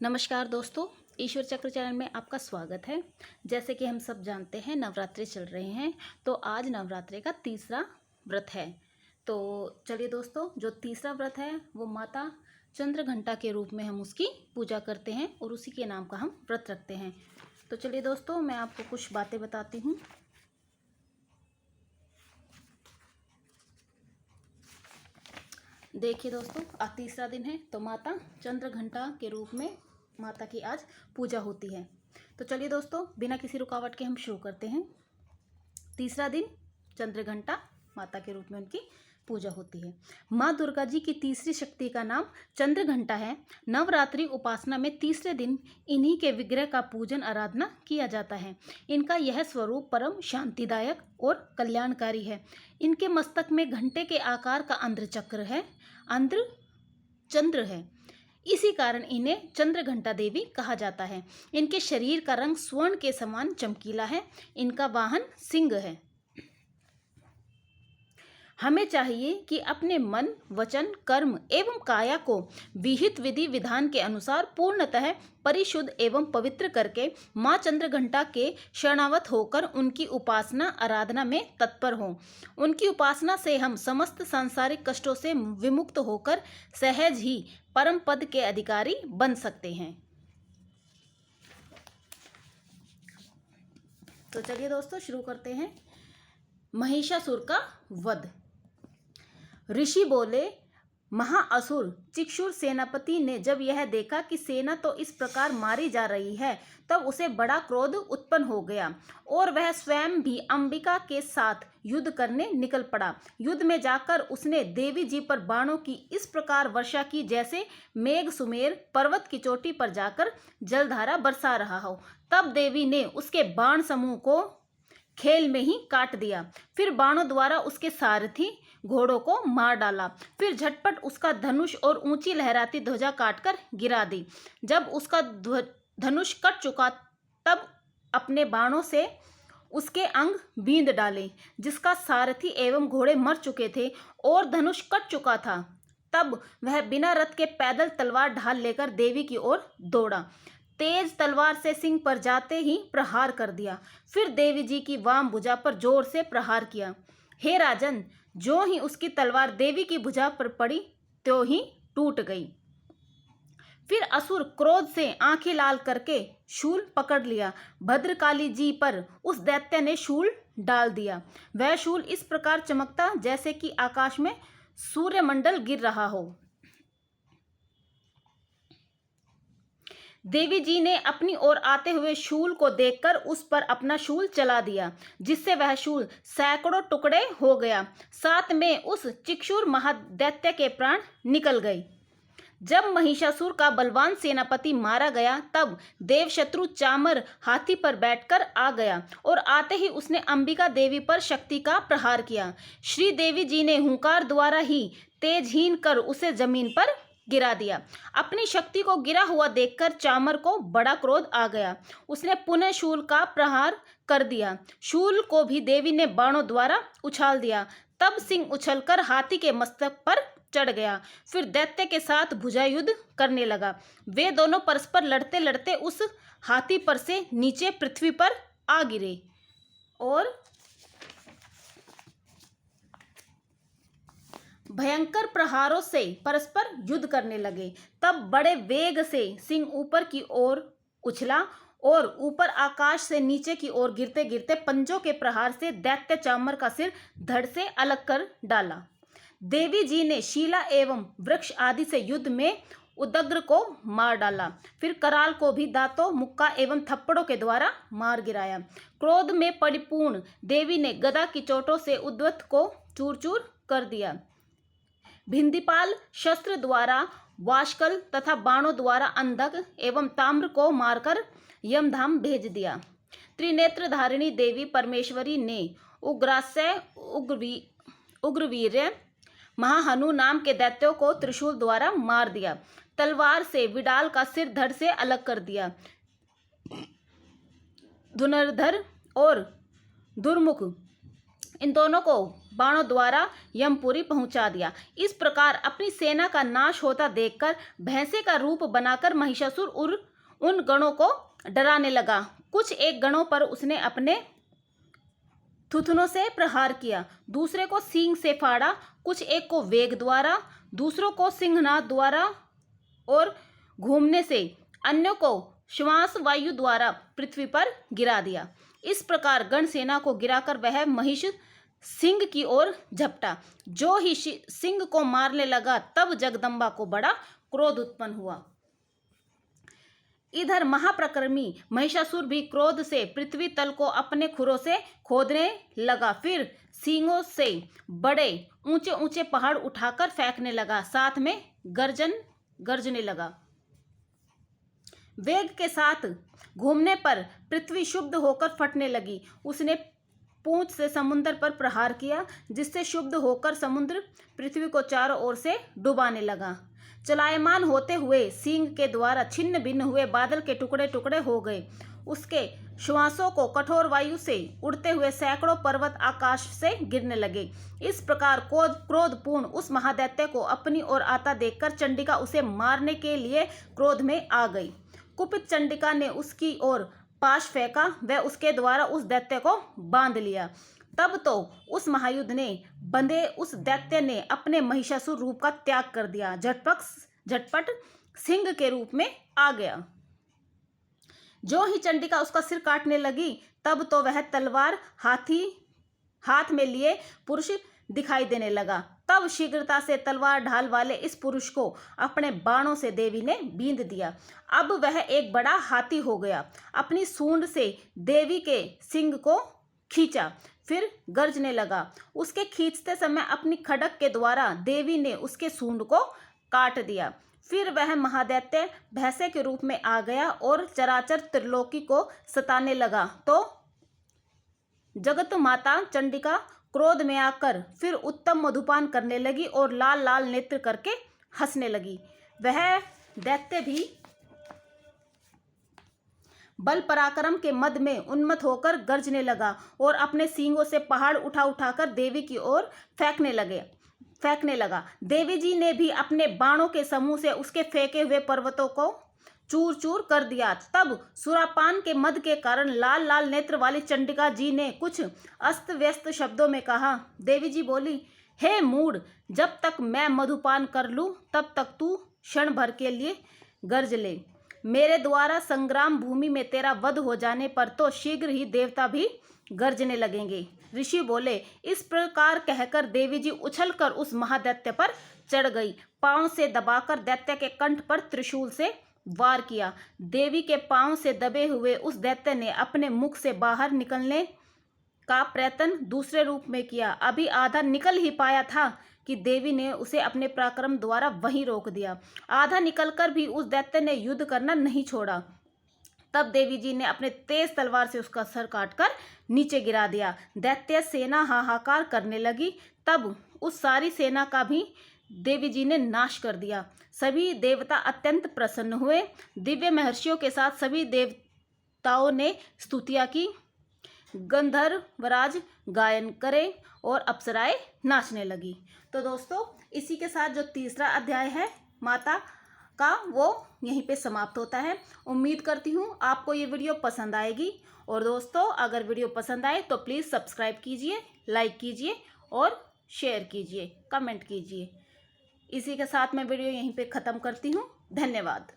नमस्कार दोस्तों, ईश्वर चक्र चैनल में आपका स्वागत है। जैसे कि हम सब जानते हैं नवरात्रि चल रहे हैं, तो आज नवरात्रि का तीसरा व्रत है। तो चलिए दोस्तों, जो तीसरा व्रत है वो माता चंद्रघंटा के रूप में हम उसकी पूजा करते हैं और उसी के नाम का हम व्रत रखते हैं। तो चलिए दोस्तों, मैं आपको कुछ बातें बताती हूँ। देखिए दोस्तों, आज तीसरा दिन है, तो माता चंद्रघंटा के रूप में माता की आज पूजा होती है। तो चलिए दोस्तों, बिना किसी रुकावट के हम शुरू करते हैं। तीसरा दिन चंद्रघंटा माता के रूप में उनकी पूजा होती है। माँ दुर्गा जी की तीसरी शक्ति का नाम चंद्रघंटा है। नवरात्रि उपासना में तीसरे दिन इन्हीं के विग्रह का पूजन आराधना किया जाता है। इनका यह स्वरूप परम शांतिदायक और कल्याणकारी है। इनके मस्तक में घंटे के आकार का अंध्र चक्र है, अंध्र चंद्र है। इसी कारण इन्हें चंद्रघंटा देवी कहा जाता है। इनके शरीर का रंग स्वर्ण के समान चमकीला है। इनका वाहन सिंह है। हमें चाहिए कि अपने मन, वचन, कर्म एवं काया को विहित विधि विधान के अनुसार पूर्णतः परिशुद्ध एवं पवित्र करके माँ चंद्रघंटा के शरणागत होकर उनकी उपासना आराधना में तत्पर हों। उनकी उपासना से हम समस्त सांसारिक कष्टों से विमुक्त होकर सहज ही परम पद के अधिकारी बन सकते हैं। तो चलिए दोस्तों, शुरू करते हैं। महिषासुर का वध। ऋषि बोले, महाअसुर चिक्षुर सेनापति ने जब यह देखा कि सेना तो इस प्रकार मारी जा रही है, तब उसे बड़ा क्रोध उत्पन्न हो गया और वह स्वयं भी अंबिका के साथ युद्ध करने निकल पड़ा। युद्ध में जाकर उसने देवी जी पर बाणों की इस प्रकार वर्षा की जैसे मेघ सुमेर पर्वत की चोटी पर जाकर जलधारा बरसा रहा हो। तब देवी ने उसके बाण समूह को खेल में ही काट दिया। फिर बाणों द्वारा उसके सारथी घोड़ों को मार डाला। फिर झटपट उसका धनुष और ऊंची लहराती ध्वजा काटकर गिरा दी। जब उसका धनुष कट चुका, तब अपने बाणों से उसके अंग बींध डाले। जिसका सारथी एवं घोड़े मर चुके थे और धनुष कट चुका था, तब वह बिना रथ के पैदल तलवार ढाल लेकर देवी की ओर दौड़ा। तेज तलवार से सिंह पर जाते ही प्रहार कर दिया। फिर देवी जी की वाम भुजा पर जोर से प्रहार किया। हे राजन, जो ही उसकी तलवार देवी की भुजा पर पड़ी, त्यों ही टूट गई। फिर असुर क्रोध से आंखें लाल करके शूल पकड़ लिया। भद्रकाली जी पर उस दैत्य ने शूल डाल दिया। वह शूल इस प्रकार चमकता जैसे कि आकाश में सूर्यमंडल गिर रहा हो। देवी जी ने अपनी ओर आते हुए शूल को देखकर उस पर अपना शूल चला दिया, जिससे वह शूल सैकड़ों टुकड़े हो गया। साथ में उस चिक्षुर महादैत्य के प्राण निकल गए। जब महिषासुर का बलवान सेनापति मारा गया, तब देवशत्रु चामर हाथी पर बैठकर आ गया और आते ही उसने अंबिका देवी पर शक्ति का प्रहार किया। श्री देवी जी ने हुंकार द्वारा ही तेजहीन कर उसे जमीन पर गिरा दिया। अपनी शक्ति को गिरा हुआ देखकर चामर को बड़ा क्रोध आ गया। उसने पुनः शूल का प्रहार कर दिया। शूल को भी देवी ने बाणों द्वारा उछाल दिया। तब सिंह उछलकर हाथी के मस्तक पर चढ़ गया। फिर दैत्य के साथ भुजा युद्ध करने लगा। वे दोनों परस्पर लड़ते लड़ते उस हाथी पर से नीचे पृथ्वी पर आ गिरे और भयंकर प्रहारों से परस्पर युद्ध करने लगे। तब बड़े वेग से सिंह ऊपर की ओर उछला और ऊपर आकाश से नीचे की ओर गिरते गिरते पंजों के प्रहार से दैत्य चामर का सिर धड़ से अलग कर डाला। देवी जी ने शीला एवं वृक्ष आदि से युद्ध में उदग्र को मार डाला। फिर कराल को भी दांतों, मुक्का एवं थप्पड़ों के द्वारा मार गिराया। क्रोध में परिपूर्ण देवी ने गदा की चोटों से उद्वत को चूर चूर कर दिया। भिंदीपाल शस्त्र द्वारा वाशकल तथा बाणों द्वारा अंधक एवं ताम्र को मारकर यमधाम भेज दिया। त्रिनेत्रधारिणी देवी परमेश्वरी ने उग्रास्य, उग्रवीर्य, महाहनु नाम के दैत्यों को त्रिशूल द्वारा मार दिया। तलवार से विडाल का सिर धड़ से अलग कर दिया। धुनरधर और दुर्मुख इन दोनों को बाणों द्वारा यमपुरी पहुंचा दिया। इस प्रकार अपनी सेना का नाश होता देखकर भैंसे का रूप बनाकर महिषासुर उन गणों को डराने लगा। कुछ एक गणों पर उसने अपने थुथुनों से प्रहार किया, दूसरे को सींग से फाड़ा, कुछ एक को वेग द्वारा, दूसरों को सिंहनाद द्वारा और घूमने से अन्यों को श्वास वायु द्वारा पृथ्वी पर गिरा दिया। इस प्रकार गण सेना को गिराकर वह महिष सिंह की ओर झपटा। जो ही सिंह को मारने लगा तब जगदम्बा को बड़ा क्रोध उत्पन्न हुआ। इधर महाप्रक्रमी महिषासुर भी क्रोध से पृथ्वी तल को अपने खुरों से खोदने लगा। फिर सींगों से बड़े ऊंचे ऊंचे पहाड़ उठाकर फेंकने लगा, साथ में गरजने लगा। वेग के साथ घूमने पर पृथ्वी शुद्ध होकर फटने लगी। उसने पूंछ से समुद्र पर प्रहार किया, जिससे शुद्ध होकर समुद्र पृथ्वी को चारों ओर से डुबाने लगा। चलायमान होते हुए सींग के द्वारा छिन्न भिन्न हुए बादल के टुकड़े टुकड़े हो गए। उसके श्वासों को कठोर वायु से उड़ते हुए सैकड़ों पर्वत आकाश से गिरने लगे। इस प्रकार क्रोधपूर्ण उस महादैत्य को अपनी ओर आता देखकर चंडिका उसे मारने के लिए क्रोध में आ गई। कुपित चंडिका ने उसकी ओर पाश फेंका, वह उसके द्वारा उस दैत्य को बांध लिया। तब तो उस महायुद्ध ने बंधे उस दैत्य ने अपने महिषासुर रूप का त्याग कर दिया, झटपट सिंह के रूप में आ गया। जो ही चंडिका उसका सिर काटने लगी तब तो वह तलवार हाथ में लिए पुरुष दिखाई देने लगा। तब शीघ्रता से तलवार ढाल वाले इस पुरुष को अपने बाणों से देवी ने बींध दिया। अब वह एक बड़ा हाथी हो गया। अपनी सूंड से देवी के सिंग को खींचा, फिर गरजने लगा। उसके खींचते समय अपनी खड्ग के द्वारा देवी ने उसके सूंड को काट दिया। फिर वह महादैत्य भैंसे के रूप में आ गया और चराचर त्रिलोकी को सताने लगा। तो जगत माता चंडिका क्रोध में आकर फिर उत्तम मधुपान करने लगी और लाल लाल नेत्र करके हंसने लगी। वह दैत्य भी बल पराक्रम के मद में उन्मत्त होकर गरजने लगा और अपने सींगों से पहाड़ उठाकर देवी की ओर फेंकने लगा। देवी जी ने भी अपने बाणों के समूह से उसके फेंके हुए पर्वतों को चूर चूर कर दिया। तब सुरापान के मद के कारण लाल लाल नेत्र वाली चंडिका जी ने कुछ अस्त व्यस्त शब्दों में कहा। देवी जी बोली, हे मूढ़, जब तक मैं मधुपान कर लूं तब तक तू क्षण भर के लिए गरज ले। मेरे द्वारा संग्राम भूमि में तेरा वध हो जाने पर तो शीघ्र ही देवता भी गरजने लगेंगे। ऋषि बोले। इस प्रकार कहकर देवी जी उछलकर उस महादैत्य पर चढ़ गई। पांव से दबाकर दैत्य के कंठ पर त्रिशूल से वार किया। देवी के पांव से दबे हुए उस दैत्य ने अपने मुख से बाहर निकलने का प्रयत्न दूसरे रूप में किया। अभी आधा निकल ही पाया था कि देवी ने उसे अपने पराक्रम द्वारा वहीं रोक दिया। आधा निकलकर भी उस दैत्य ने युद्ध करना नहीं छोड़ा। तब देवी जी ने अपने तेज तलवार से उसका सर काटकर नीचे गिरा दिया। दैत्य सेना हाहाकार करने लगी। तब उस सारी सेना का भी देवी जी ने नाश कर दिया। सभी देवता अत्यंत प्रसन्न हुए। दिव्य महर्षियों के साथ सभी देवताओं ने स्तुतियां की। गंधर्वराज गायन करे और अप्सराएं नाचने लगी। तो दोस्तों, इसी के साथ जो तीसरा अध्याय है माता का वो यहीं पे समाप्त होता है। उम्मीद करती हूँ आपको ये वीडियो पसंद आएगी। और दोस्तों, अगर वीडियो पसंद आए तो प्लीज़ सब्सक्राइब कीजिए, लाइक कीजिए और शेयर कीजिए, कमेंट कीजिए। इसी के साथ मैं वीडियो यहीं पे ख़त्म करती हूँ। धन्यवाद।